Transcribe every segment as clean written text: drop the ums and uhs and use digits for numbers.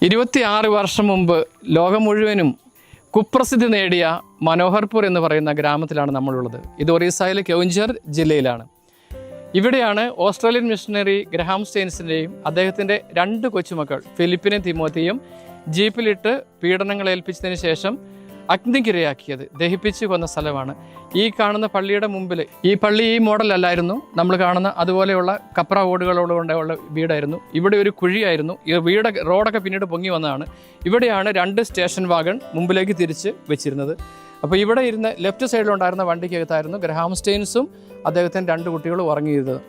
26 വർഷം മുമ്പ് ലോകം മുഴുവനും കുപ്രസിദ്ധി നേടിയ മനോഹർപൂർ എന്ന് പറയുന്ന ഗ്രാമത്തിലാണ് നമ്മളുള്ളത്. ഇത് ഒറീസയിലെ കൌഞ്ചർ ജില്ലയിലാണ്. ഇവിടെയാണ് ഓസ്ട്രേലിയൻ മിഷണറി ഗ്രഹാം സ്റ്റെയിൻസിൻ്റെയും അദ്ദേഹത്തിൻ്റെ 2 കൊച്ചുമക്കൾ ഫിലിപ്പിനെയും തിമോത്തിയും ജീപ്പിലിട്ട് പീഡനങ്ങൾ ഏൽപ്പിച്ചതിന് ശേഷം അഗ്നിക്കിരയാക്കിയത്, ദഹിപ്പിച്ച് കൊന്ന സ്ഥലമാണ്. ഈ കാണുന്ന പള്ളിയുടെ മുമ്പിൽ, ഈ പള്ളി ഈ മോഡലല്ലായിരുന്നു, നമ്മൾ കാണുന്ന അതുപോലെയുള്ള കപ്ര ഓടുകളോടുകൊണ്ടുള്ള വീടായിരുന്നു. ഇവിടെ ഒരു കുഴിയായിരുന്നു. ഈ റോഡൊക്കെ പിന്നീട് പൊങ്ങി വന്നതാണ്. ഇവിടെയാണ് 2 സ്റ്റേഷൻ വാഗൺ മുമ്പിലേക്ക് തിരിച്ച് വെച്ചിരുന്നത്. അപ്പോൾ ഇവിടെ ഇരുന്ന് ലെഫ്റ്റ് സൈഡിലുണ്ടായിരുന്ന വണ്ടിക്കകത്തായിരുന്നു ഗ്രഹാം സ്റ്റെയിൻസും അദ്ദേഹത്തിൻ്റെ 2 കുട്ടികളും ഉറങ്ങിയിരുന്നത്.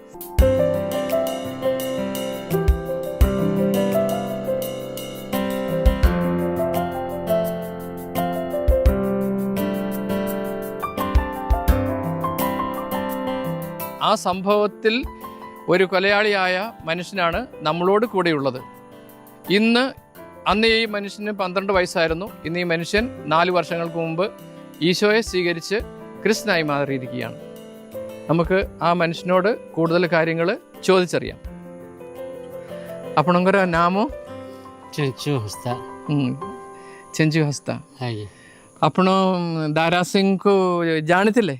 ആ സംഭവത്തിൽ ഒരു കൊലയാളിയായ മനുഷ്യനാണ് നമ്മളോട് കൂടെയുള്ളത്. അന്ന് ഈ മനുഷ്യന് 12 വയസ്സായിരുന്നു. ഇന്ന് ഈ മനുഷ്യൻ 4 വർഷങ്ങൾക്ക് മുമ്പ് ഈശോയെ സ്വീകരിച്ച് ക്രിസ്ത്യനായി മാറിയിരിക്കുകയാണ്. നമുക്ക് ആ മനുഷ്യനോട് കൂടുതൽ കാര്യങ്ങൾ ചോദിച്ചറിയാം. ଆପଣଙ୍କର ନାମ? ଚେଞ୍ଚୁ ହସ୍ତା। ଚେଞ୍ଚୁ ହସ୍ତା। ଆପଣ ଦାରା ସିଂଙ୍କୁ ଜାଣିଥିଲେ?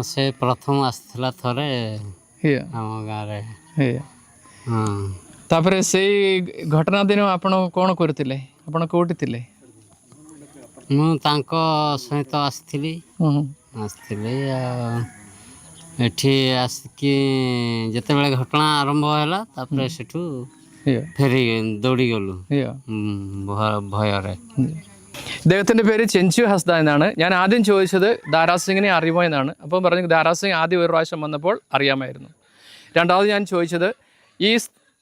ସେ ପ୍ରଥମ ଆସିଥିଲା ଥରେ ଆମ ଗାଁରେ। ତାପରେ ସେଇ ଘଟଣା ଦିନ ଆପଣ କ'ଣ କରୁଥିଲେ? ଆପଣ କେଉଁଠି ଥିଲେ? ମୁଁ ତାଙ୍କ ସହିତ ଆସିଥିଲି। ଏଠି ଆସିକି ଯେତେବେଳେ ଘଟଣା ଆରମ୍ଭ ହେଲା, ତାପରେ ସେଠୁ ଫେରି ଦୌଡ଼ିଗଲୁ ଭୟରେ। ഇദ്ദേഹത്തിൻ്റെ പേര് ചെഞ്ചു ഹസ്ത എന്നാണ്. ഞാൻ ആദ്യം ചോദിച്ചത് ദാരാസിംഗിനെ അറിയുമോ എന്നാണ്. അപ്പം പറഞ്ഞു ദാരാസിംഗ് ആദ്യം ഒരു പ്രാവശ്യം വന്നപ്പോൾ അറിയാമായിരുന്നു. രണ്ടാമത് ഞാൻ ചോദിച്ചത് ഈ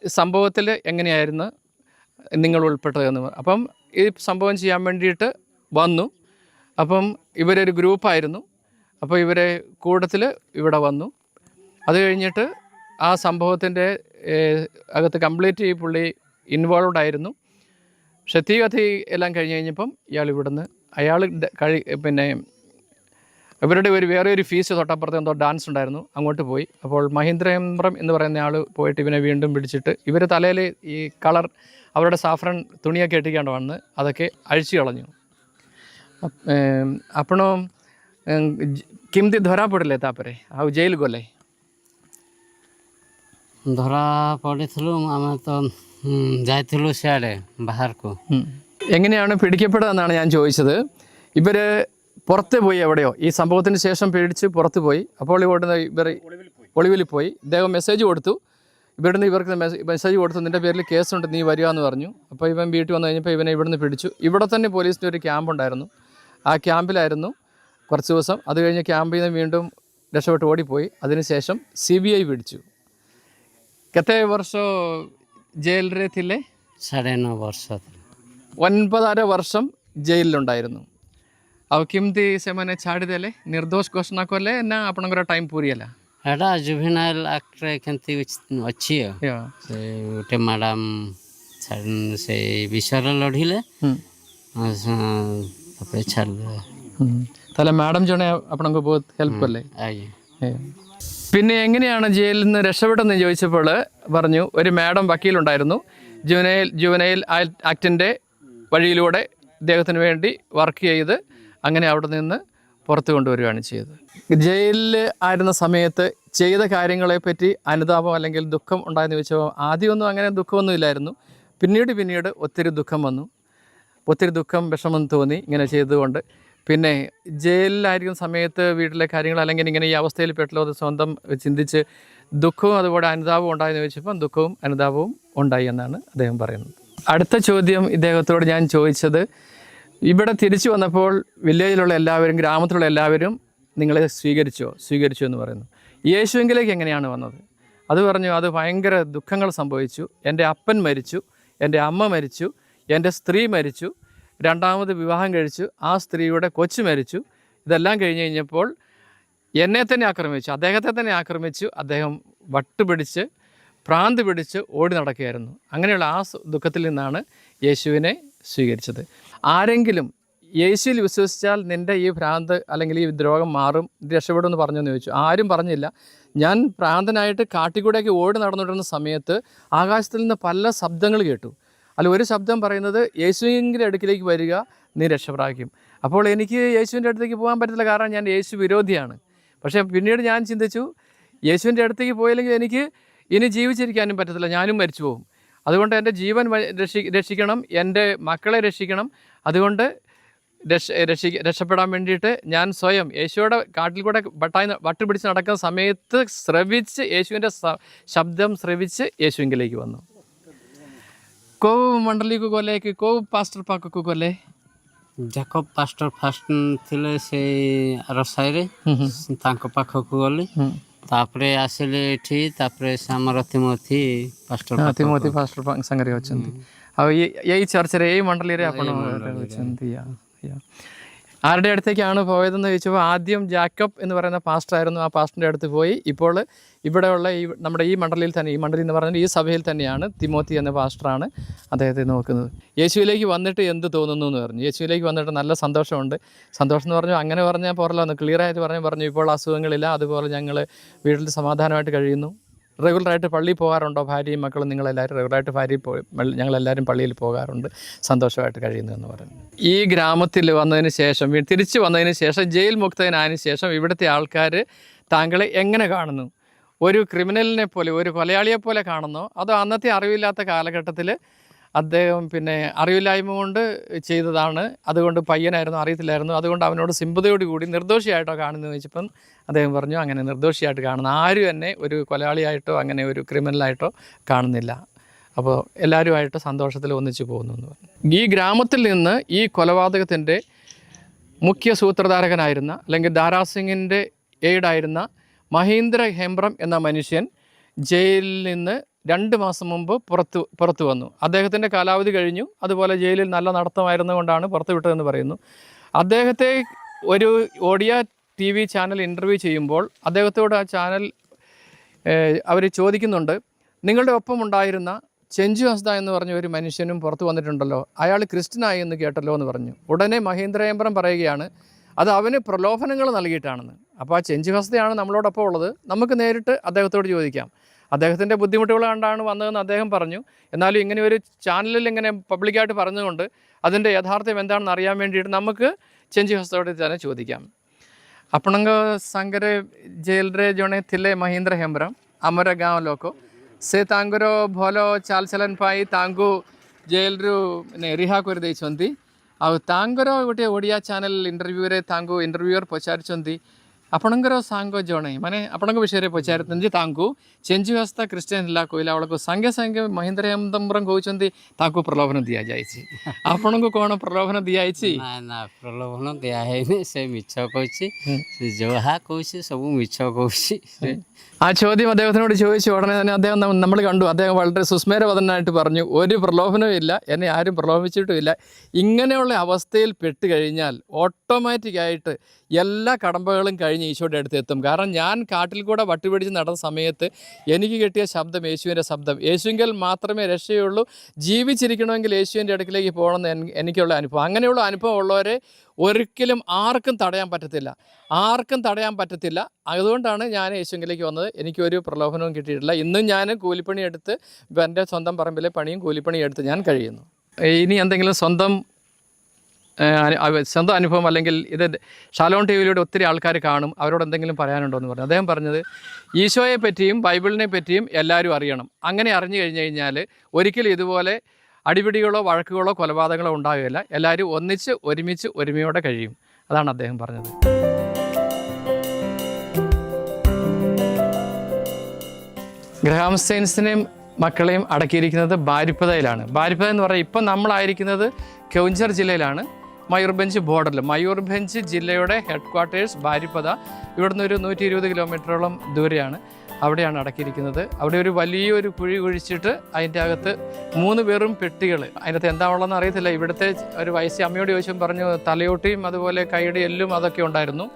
സംഭവത്തിൽ എങ്ങനെയായിരുന്നു നിങ്ങൾ ഉൾപ്പെട്ടതെന്ന്. അപ്പം ഈ സംഭവം ചെയ്യാൻ വേണ്ടിയിട്ട് വന്നു. അപ്പം ഇവരൊരു ഗ്രൂപ്പായിരുന്നു. അപ്പോൾ ഇവരെ കൂട്ടത്തിൽ ഇവിടെ വന്നു. അത് കഴിഞ്ഞിട്ട് ആ സംഭവത്തിൻ്റെ അകത്ത് കംപ്ലീറ്റ് ഈ പുള്ളി ഇൻവോൾവ്ഡ് ആയിരുന്നു. പക്ഷെ തീ എല്ലാം കഴിഞ്ഞപ്പം അയാൾ പിന്നെ ഇവരുടെ വേറെ ഒരു ഫീസ് തൊട്ടപ്പുറത്ത് എന്തോ ഡാൻസ് ഉണ്ടായിരുന്നു, അങ്ങോട്ട് പോയി. അപ്പോൾ മഹീന്ദ്രേന്ദ്രം എന്ന് പറയുന്ന ആൾ പോയിട്ട് ഇവനെ വീണ്ടും പിടിച്ചിട്ട് ഇവർ തലയിൽ ഈ കളർ അവരുടെ സാഫ്രൻ തുണിയൊക്കെ ഇട്ടിക്കാണ്ട് വന്ന് അതൊക്കെ അഴിച്ചു കളഞ്ഞു. ଆପଣ କେମିତି ଧରା ପଡ଼ିଲେ? ତାପରେ ଆଉ ଜେଲ୍ ଗଲେ? ଧରା ପଡ଼ିଥିଲୁ, ଆମେ ତ ଯାଇଥିଲു ସିଆଡ଼େ ବାହାରକୁ. എങ്ങനെയാണ് പിടിക്കപ്പെടുകയെന്നാണ് ഞാൻ ചോദിച്ചത്. ഇവർ പുറത്ത് പോയി, എവിടെയോ ഈ സംഭവത്തിന് ശേഷം പേടിച്ച് പുറത്ത് പോയി. അപ്പോൾ ഇവിടുന്ന് ഇവർ ഒളിവിൽ പോയി. ഇദ്ദേഹം മെസ്സേജ് കൊടുത്തു. ഇവർക്ക് മെസ്സേജ് കൊടുത്തു, നിൻ്റെ പേരിൽ കേസുണ്ട്, നീ വരിക എന്ന് പറഞ്ഞു. അപ്പോൾ ഇവൻ വീട്ടിൽ വന്നു കഴിഞ്ഞപ്പോൾ ഇവനെ ഇവിടുന്ന് പിടിച്ചു. ഇവിടെ തന്നെ പോലീസിൻ്റെ ഒരു ക്യാമ്പ് ഉണ്ടായിരുന്നു. ആ ക്യാമ്പിലായിരുന്നു കുറച്ച് ദിവസം. അത് കഴിഞ്ഞ് ക്യാമ്പിൽ നിന്ന് വീണ്ടും രക്ഷപ്പെട്ട് ഓടിപ്പോയി. അതിനുശേഷം CBI പിടിച്ചു. କେତେ ବର୍ଷ ജയിലിൽ ଥିଲେ? 9.5 ବର୍ଷ। 9.5 വർഷം ജയിലിലുണ്ടായിരുന്നു. ଆଉ କେମିତି ସେମାନେ ଛାଡ଼ିଦେଲେ? ନିର୍ଦ୍ଦୋଷ ଘୋଷଣା କଲେ ନା ଆପଣଙ୍କର ଟାଇମ୍ ପୁରୀ ହେଲା? ଏଇଟା ଜୁଭେନାଇଲ୍ ଆକ୍ଟରେ କେମିତି ଅଛି। ସେ ଗୋଟେ ମ୍ୟାଡ଼ାମ୍ ସେ ବିଷୟରେ ଲଢ଼ିଲେ, ତାପରେ ଛାଡ଼ିଲେ। ତାହେଲେ ମ୍ୟାଡ଼ାମ୍ ଜଣେ ଆପଣଙ୍କୁ ବହୁତ ହେଲ୍ପ കല്ലേ? പിന്നെ എങ്ങനെയാണ് ജയിലിൽ നിന്ന് രക്ഷപ്പെട്ടെന്ന് ചോദിച്ചപ്പോൾ പറഞ്ഞു, ഒരു മാഡം വക്കീലുണ്ടായിരുന്നു. ജുവനൈൽ ആക്ടിൻ്റെ വഴിയിലൂടെ ഇദ്ദേഹത്തിന് വേണ്ടി വർക്ക് ചെയ്ത് അങ്ങനെ അവിടെ നിന്ന് പുറത്ത് കൊണ്ടുവരികയാണ് ചെയ്തത്. ജയിലിൽ ആയിരുന്ന സമയത്ത് ചെയ്ത കാര്യങ്ങളെപ്പറ്റി അനുതാപം അല്ലെങ്കിൽ ദുഃഖം ഉണ്ടായെന്ന് ചോദിച്ചാൽ ആദ്യമൊന്നും അങ്ങനെ ദുഃഖമൊന്നും ഇല്ലായിരുന്നു. പിന്നീട് ഒത്തിരി ദുഃഖം വന്നു, ഒത്തിരി വിഷമം തോന്നി ഇങ്ങനെ ചെയ്തുകൊണ്ട്. പിന്നെ ജയിലിലായിരിക്കുന്ന സമയത്ത് വീട്ടിലെ കാര്യങ്ങൾ അല്ലെങ്കിൽ ഇങ്ങനെ ഈ അവസ്ഥയിൽ പെട്ടല്ലോ അത് സ്വന്തം ചിന്തിച്ച് ദുഃഖവും അതുപോലെ അനുതാപവും ഉണ്ടായെന്ന് ചോദിച്ചപ്പം ദുഃഖവും അനുതാപവും ഉണ്ടായി എന്നാണ് അദ്ദേഹം പറയുന്നത്. അടുത്ത ചോദ്യം ഇദ്ദേഹത്തോട് ഞാൻ ചോദിച്ചത്, ഇവിടെ തിരിച്ചു വന്നപ്പോൾ വില്ലേജിലുള്ള എല്ലാവരും, ഗ്രാമത്തിലുള്ള എല്ലാവരും നിങ്ങളെ സ്വീകരിച്ചു എന്ന് പറയുന്നു. യേശുവിലേക്ക് എങ്ങനെയാണ് വന്നത്? അത് പറഞ്ഞു, അത് ഭയങ്കര ദുഃഖങ്ങൾ സംഭവിച്ചു. എൻ്റെ അപ്പൻ മരിച്ചു, എൻ്റെ അമ്മ മരിച്ചു, എൻ്റെ സ്ത്രീ മരിച്ചു, രണ്ടാമത് വിവാഹം കഴിച്ചു, ആ സ്ത്രീയുടെ കൊച്ചു മരിച്ചു. ഇതെല്ലാം കഴിഞ്ഞപ്പോൾ അദ്ദേഹത്തെ തന്നെ ആക്രമിച്ചു. അദ്ദേഹം വട്ടുപിടിച്ച് ഭ്രാന്ത് പിടിച്ച് ഓടി നടക്കുകയായിരുന്നു. അങ്ങനെയുള്ള ആ ദുഃഖത്തിൽ നിന്നാണ് യേശുവിനെ സ്വീകരിച്ചത്. ആരെങ്കിലും യേശുവിൽ വിശ്വസിച്ചാൽ നിൻ്റെ ഈ ഭ്രാന്ത് അല്ലെങ്കിൽ ഈ ദ്രോഹം മാറും, രക്ഷപ്പെടുമെന്ന് പറഞ്ഞെന്ന് ചോദിച്ചു. ആരും പറഞ്ഞില്ല. ഞാൻ ഭ്രാന്തനായിട്ട് കാട്ടിക്കൂടെയൊക്കെ ഓടി നടന്നുകൊണ്ടിരുന്ന സമയത്ത് ആകാശത്തിൽ നിന്ന് പല ശബ്ദങ്ങൾ കേട്ടു. അതിൽ ഒരു ശബ്ദം പറയുന്നത് യേശുവിൻ്റെ അടുക്കിലേക്ക് വരിക, നീ രക്ഷ പ്രാപിക്കും. അപ്പോൾ എനിക്ക് യേശുവിൻ്റെ അടുത്തേക്ക് പോകാൻ പറ്റില്ല, കാരണം ഞാൻ യേശു വിരോധിയാണ്. പക്ഷേ പിന്നീട് ഞാൻ ചിന്തിച്ചു, യേശുവിൻ്റെ അടുത്തേക്ക് പോയില്ലെങ്കിൽ എനിക്ക് ഇനി ജീവിച്ചിരിക്കാനും പറ്റത്തില്ല, ഞാനും മരിച്ചു പോകും. അതുകൊണ്ട് എൻ്റെ ജീവൻ രക്ഷിക്കണം, എൻ്റെ മക്കളെ രക്ഷിക്കണം. അതുകൊണ്ട് രക്ഷപ്പെടാൻ വേണ്ടിയിട്ട് ഞാൻ സ്വയം യേശുവിടെ കാട്ടിൽ കൂടെ വട്ടുപിടിച്ച് നടക്കുന്ന സമയത്ത് ശ്രവിച്ച്, യേശുവിൻ്റെ ശബ്ദം ശ്രവിച്ച് യേശുവിലേക്ക് വന്നു. କୋଉ ମଣ୍ଡଳୀକୁ ଗଲେ କି କୋଉ ପାଷ୍ଟର ପାଖକୁ ଗଲେ? ଜାକବ ପାଷ୍ଟର ଫାଷ୍ଟ ଥିଲେ ସେ ରସାଇରେ, ତାଙ୍କ ପାଖକୁ ଗଲି, ତାପରେ ଆସିଲେ ଏଠି, ତାପରେ ସେ ଆମର ତିମୋଥୀ ପାଷ୍ଟର ସାଙ୍ଗରେ ଅଛନ୍ତି। ଆଉ ଏଇ ଚର୍ଚ୍ଚରେ, ଏଇ ମଣ୍ଡଳୀରେ ଆପଣ ଅଛନ୍ତି? ആരുടെ അടുത്തേക്കാണ് പോയതെന്ന് ചോദിച്ചപ്പോൾ ആദ്യം ജാക്കബ് എന്ന് പറയുന്ന പാസ്റ്ററായിരുന്നു. ആ പാസ്റ്ററിൻ്റെ അടുത്ത് പോയി. ഇപ്പോൾ ഇവിടെയുള്ള നമ്മുടെ ഈ മണ്ഡലിയിൽ തന്നെ, ഈ മണ്ഡലി എന്ന് പറഞ്ഞാൽ ഈ സഭയിൽ തന്നെയാണ് തിമോത്തി എന്ന പാസ്റ്ററാണ് അദ്ദേഹത്തെ നോക്കുന്നത്. യേശുവിലേക്ക് വന്നിട്ട് എന്ത് തോന്നുന്നു എന്ന് പറഞ്ഞു. യേശുവിലേക്ക് വന്നിട്ട് നല്ല സന്തോഷമുണ്ട്. സന്തോഷം എന്ന് പറഞ്ഞു, അങ്ങനെ പറഞ്ഞാൽ പോരല്ലോ, ഒന്ന് ക്ലിയറായിട്ട് പറഞ്ഞു ഇപ്പോൾ അസുഖങ്ങളില്ല, അതുപോലെ ഞങ്ങൾ വീട്ടിൽ സമാധാനമായിട്ട് കഴിയുന്നു. റെഗുലറായിട്ട് പള്ളിയിൽ പോകാറുണ്ടോ? ഭാര്യയും മക്കളും നിങ്ങളെല്ലാവരും റെഗുലറായിട്ട് ഞങ്ങളെല്ലാവരും പള്ളിയിൽ പോകാറുണ്ട്, സന്തോഷമായിട്ട് കഴിയുന്നു എന്ന് പറഞ്ഞു. ഈ ഗ്രാമത്തിൽ വന്നതിന് ശേഷം, തിരിച്ചു വന്നതിന് ശേഷം, ജയിൽ മുക്തനായതിനു ശേഷം ഇവിടുത്തെ ആൾക്കാർ താങ്കളെ എങ്ങനെ കാണുന്നു? ഒരു ക്രിമിനലിനെ പോലെ, ഒരു കൊലയാളിയെ പോലെ കാണുന്നോ? അതോ അന്നത്തെ അറിവില്ലാത്ത കാലഘട്ടത്തിൽ അദ്ദേഹം അറിവില്ലായ്മ കൊണ്ട് ചെയ്തതാണ്, അതുകൊണ്ട് പയ്യനായിരുന്നു, അറിയത്തില്ലായിരുന്നു, അതുകൊണ്ട് അവനോട് സിമ്പതിയോടുകൂടി നിർദോഷിയായിട്ടോ കാണുന്നു ചോദിച്ചപ്പം അദ്ദേഹം പറഞ്ഞു, അങ്ങനെ നിർദോഷിയായിട്ട് കാണുന്ന ആരും എന്നെ ഒരു കൊലയാളിയായിട്ടോ അങ്ങനെ ഒരു ക്രിമിനലായിട്ടോ കാണുന്നില്ല. അപ്പോൾ എല്ലാവരുമായിട്ട് സന്തോഷത്തിൽ ഒന്നിച്ചു പോകുന്നു എന്ന് പറഞ്ഞു. ഈ ഗ്രാമത്തിൽ നിന്ന് ഈ കൊലപാതകത്തിൻ്റെ മുഖ്യ സൂത്രധാരകനായിരുന്ന, അല്ലെങ്കിൽ ദാരാസിംഗിൻ്റെ എയ്ഡായിരുന്ന മഹീന്ദ്ര ഹെംബ്രം എന്ന മനുഷ്യൻ ജയിലിൽ നിന്ന് 2 മാസം മുമ്പ് പുറത്തു വന്നു. അദ്ദേഹത്തിൻ്റെ കാലാവധി കഴിഞ്ഞു. അതുപോലെ ജയിലിൽ നല്ല നടത്തമായിരുന്നുകൊണ്ടാണ് പുറത്തു വിട്ടതെന്ന് പറയുന്നു. അദ്ദേഹത്തെ ഒരു ഓഡിയ TV ചാനൽ ഇൻ്റർവ്യൂ ചെയ്യുമ്പോൾ അദ്ദേഹത്തോട് ആ ചാനൽ അവർ ചോദിക്കുന്നുണ്ട്, നിങ്ങളുടെ ഒപ്പം ഉണ്ടായിരുന്ന ചെഞ്ചു ഹസ്ദ എന്ന് പറഞ്ഞ ഒരു മനുഷ്യനും പുറത്തു വന്നിട്ടുണ്ടല്ലോ, അയാൾ ക്രിസ്ത്യനായി എന്ന് കേട്ടല്ലോ എന്ന് പറഞ്ഞു. ഉടനെ മഹീന്ദ്രേന്ദ്രൻ പറയുകയാണ്, അത് അവന് പ്രലോഭനങ്ങൾ നൽകിയിട്ടാണെന്ന്. അപ്പോൾ ആ ചെഞ്ചു ഹസ്ദയാണ് നമ്മളോടൊപ്പം ഉള്ളത്, നമുക്ക് നേരിട്ട് അദ്ദേഹത്തോട് ചോദിക്കാം. അദ്ദേഹത്തിൻ്റെ ബുദ്ധിമുട്ടുകൾ കണ്ടാണ് വന്നതെന്ന് അദ്ദേഹം പറഞ്ഞു. എന്നാലും ഇങ്ങനെ ഒരു ചാനലിൽ ഇങ്ങനെ പബ്ലിക്കായിട്ട് പറഞ്ഞുകൊണ്ട് അതിൻ്റെ യഥാർത്ഥം എന്താണെന്ന് അറിയാൻ വേണ്ടിയിട്ട് നമുക്ക് ചെഞ്ചു ହସ୍ତയോട് തന്നെ ചോദിക്കാം. ଆପଣଙ୍କ ସାଙ୍ଗରେ ଜେଲରେ ଜଣେ ଥିଲେ ମହେନ୍ଦ୍ର ହେମ୍ବ୍ରମ, ଆମର ଗାଁ ଲୋକ। ସେ ତାଙ୍କର ଭଲ ଚାଲଚଲନ ପାଇଁ ତାଙ୍କୁ ଜେଲରୁ ରିହା କରିଦେଇଛନ୍ତି। ଆଉ ତାଙ୍କର ଗୋଟିଏ ଓଡ଼ିଆ ଚ୍ୟାନେଲ୍ ଇଣ୍ଟରଭ୍ୟୁରେ ତାଙ୍କୁ ଇଣ୍ଟରଭ୍ୟୁଅର୍ ପଚାରିଛନ୍ତି, ଆପଣଙ୍କର ସାଙ୍ଗ ଜଣେ, ମାନେ ଆପଣଙ୍କ ବିଷୟରେ ପଚାରିଛନ୍ତି ତାଙ୍କୁ, ଚେଞ୍ଜୁ ହସ୍ତା ଖ୍ରୀଷ୍ଟିଆନ ହେଲା କହିଲା ବେଳକୁ ସାଙ୍ଗେ ସାଙ୍ଗେ ମହେନ୍ଦ୍ର ହେମ୍ବ୍ରମ କହୁଛନ୍ତି ତାଙ୍କୁ ପ୍ରଲୋଭନ ଦିଆଯାଇଛି। ଆପଣଙ୍କୁ କ'ଣ ପ୍ରଲୋଭନ ଦିଆଯାଇଛି? ନା ପ୍ରଲୋଭନ ଦିଆ ହେଇନି, ସେ ମିଛ କହୁଛି, ସେ ଯାହା കൗശി ସବୁ മിച്ച കൗശി. ആ ചോദ്യം അദ്ദേഹത്തിനോട് ചോദിച്ചു. ഉടനെ തന്നെ അദ്ദേഹം നമ്മൾ കണ്ടു, അദ്ദേഹം വളരെ സുസ്മേരവദനായിട്ട് പറഞ്ഞു, ഒരു പ്രലോഭനവും ഇല്ല, എന്നെ ആരും പ്രലോഭിച്ചിട്ടുമില്ല. ഇങ്ങനെയുള്ള അവസ്ഥയിൽ പെട്ട് കഴിഞ്ഞാൽ ഓട്ടോമാറ്റിക്കായിട്ട് എല്ലാ കടമ്പകളും കഴിഞ്ഞ് ഈശോയുടെ അടുത്ത് എത്തും. കാരണം ഞാൻ കാട്ടിൽ കൂടെ വട്ടുപിടിച്ച് നടന്ന സമയത്ത് എനിക്ക് കിട്ടിയ ശബ്ദം യേശുവിൻ്റെ ശബ്ദം. യേശുവിൽ മാത്രമേ രക്ഷയുള്ളൂ. ജീവിച്ചിരിക്കണമെങ്കിൽ യേശുവിൻ്റെ അടുക്കിലേക്ക് പോകണമെന്ന് എനിക്കുള്ള അനുഭവം. അങ്ങനെയുള്ള അനുഭവം ഉള്ളവരെ ഒരിക്കലും ആർക്കും തടയാൻ പറ്റത്തില്ല, ആർക്കും തടയാൻ പറ്റത്തില്ല. അതുകൊണ്ടാണ് ഞാൻ യേശുവിലേക്ക് വന്നത്. എനിക്കൊരു പ്രലോഭനവും കിട്ടിയിട്ടില്ല. ഇന്നും ഞാൻ കൂലിപ്പണി എടുത്ത്, എൻ്റെ സ്വന്തം പറമ്പിലെ പണിയും കൂലിപ്പണി എടുത്ത് ഞാൻ കഴിയുന്നു. ഇനി എന്തെങ്കിലും സ്വന്തം അനുഭവം, അല്ലെങ്കിൽ ഇത് ഷാലോൺ TVയിലൂടെ ഒത്തിരി ആൾക്കാർ കാണും, അവരോട് എന്തെങ്കിലും പറയാനുണ്ടോ എന്ന് പറഞ്ഞു. അദ്ദേഹം പറഞ്ഞത്, ഈശോയെ പറ്റിയും ബൈബിളിനെ പറ്റിയും എല്ലാവരും അറിയണം. അങ്ങനെ അറിഞ്ഞു കഴിഞ്ഞു കഴിഞ്ഞാൽ ഒരിക്കലും ഇതുപോലെ അടിപിടികളോ വഴക്കുകളോ കൊലപാതകങ്ങളോ ഉണ്ടാകുകയില്ല. എല്ലാവരും ഒന്നിച്ച് ഒരുമിച്ച് ഒരുമയോടെ കഴിയും. അതാണ് അദ്ദേഹം പറഞ്ഞത്. ഗ്രഹാം സ്റ്റെയിൻസിനെയും മക്കളെയും അടക്കിയിരിക്കുന്നത് ബാരിപ്പതയിലാണ്. ബാരിപ്പത എന്ന് പറഞ്ഞാൽ ഇപ്പം നമ്മളായിരിക്കുന്നത് കൗഞ്ചർ ജില്ലയിലാണ്, മയൂർഭഞ്ച് ബോർഡറിൽ. മയൂർഭഞ്ച് ജില്ലയുടെ ഹെഡ് ക്വാർട്ടേഴ്സ് ബാരിപ്പത. ഇവിടുന്ന് ഒരു 120 കിലോമീറ്ററോളം ദൂരെയാണ്. അവിടെയാണ് അടക്കിയിരിക്കുന്നത്. അവിടെ ഒരു വലിയൊരു കുഴി കുഴിച്ചിട്ട് അതിൻ്റെ അകത്ത് 3 പേരും പെട്ടികൾ, അതിനകത്ത് എന്താ ഉള്ളതെന്ന് അറിയത്തില്ല. ഇവിടുത്തെ ഒരു വയസ്സ് അമ്മയോട് ചോദിച്ചും പറഞ്ഞു, തലയോട്ടിയും അതുപോലെ കൈയുടെ എല്ലും അതൊക്കെ ഉണ്ടായിരുന്നു.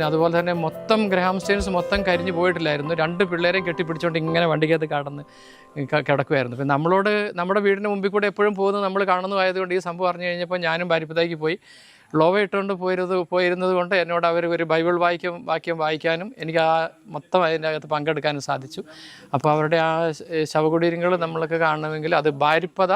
അതുപോലെ തന്നെ മൊത്തം ഗ്രഹാം സ്റ്റെയിൻസ് മൊത്തം കരിഞ്ഞു പോയിട്ടില്ലായിരുന്നു. 2 പിള്ളേരെയും കെട്ടിപ്പിടിച്ചുകൊണ്ട് ഇങ്ങനെ വണ്ടിക്കകത്ത് കിടക്കുമായിരുന്നു. പിന്നെ നമ്മുടെ വീടിന് മുമ്പിൽ കൂടെ എപ്പോഴും പോകുന്നത് നമ്മൾ കാണുന്നതായതുകൊണ്ട് ഈ സംഭവം അറിഞ്ഞു കഴിഞ്ഞപ്പോൾ ഞാനും ബാരിപ്പതയ്ക്ക് പോയി ഗ്ലോവ ഇട്ടുകൊണ്ട് പോയിരുന്നത് കൊണ്ട് എന്നോട് അവർ ഒരു ബൈബിൾ വാക്യം വായിക്കാനും എനിക്ക് ആ മൊത്തം അതിൻ്റെ അകത്ത് പങ്കെടുക്കാനും സാധിച്ചു. അപ്പോൾ അവരുടെ ആ ശവകുടീരങ്ങൾ നമ്മളൊക്കെ കാണണമെങ്കിൽ അത് ഭാരിപ്പത